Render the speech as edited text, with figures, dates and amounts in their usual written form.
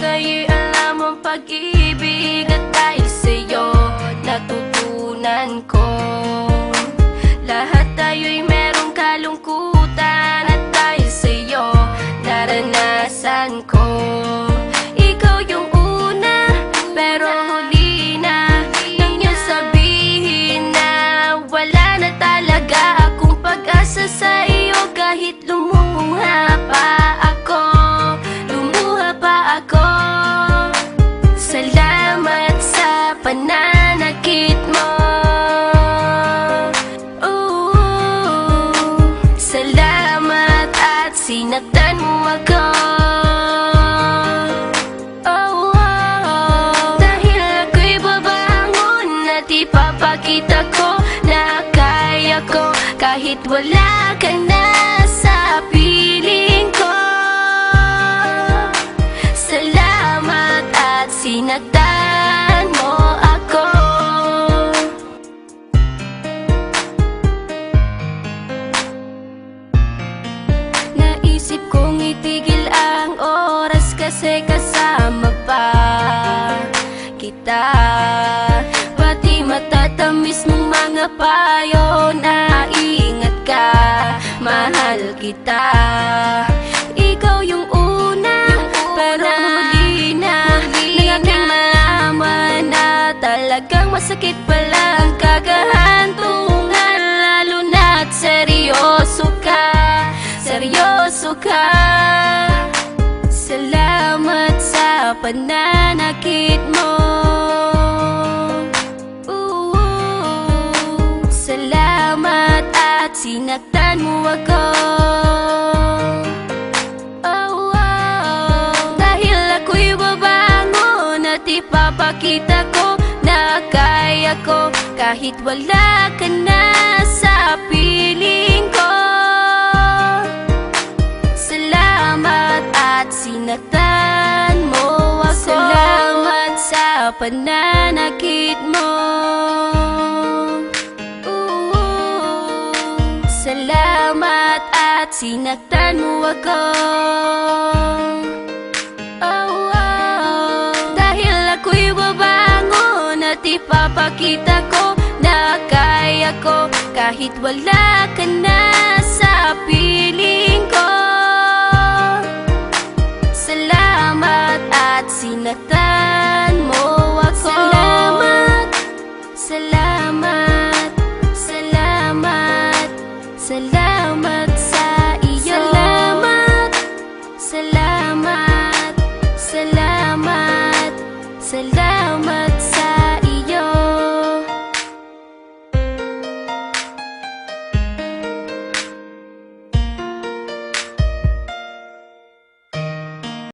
ika'y alam ang pag-ibig, at dahil sa'yo natutunan ko. Lahat tayo'y merong kalungkutan, at dahil sa'yo naranasan ko. Ikaw yung una, pero huli na nang iyong sabihin na wala na talaga akong pag-asa sa iyo. Kahit lumuha pa ako, salamat sa pananakit mo. Salamat at sinaktan mo ako. Dahil ako'y babangon at ipapakita ko na kaya ko kahit wala ka na sa piling ko. Salamat at sinaktan mo ako. Naisip kong itigil ang oras kasi kasama pa kita. Pati matatamis mong mga payo na ingat ka, mahal kita. Ikaw yung una, pero huli na nang aking malaman na talagang masakit pala ang kagahantungan. Lalo na't seryoso ka, seryoso ka. Salamat sa pananakit mo. Salamat at sinaktan mo ako. Dahil ako'y babangon at ipapakita ko na kaya ko kahit wala ka na sa piling ko. Salamat at sinaktan mo ako. Salamat sa pananakit mo. Salamat at sinaktan mo ako. Dahil ako'y babangon at ipapakita ko na kaya ko kahit wala ka na sa piling ko. Salamat at sinaktan mo ako. Salamat, salamat, salamat, salamat sa iyo. Salamat, salamat, salamat, salamat.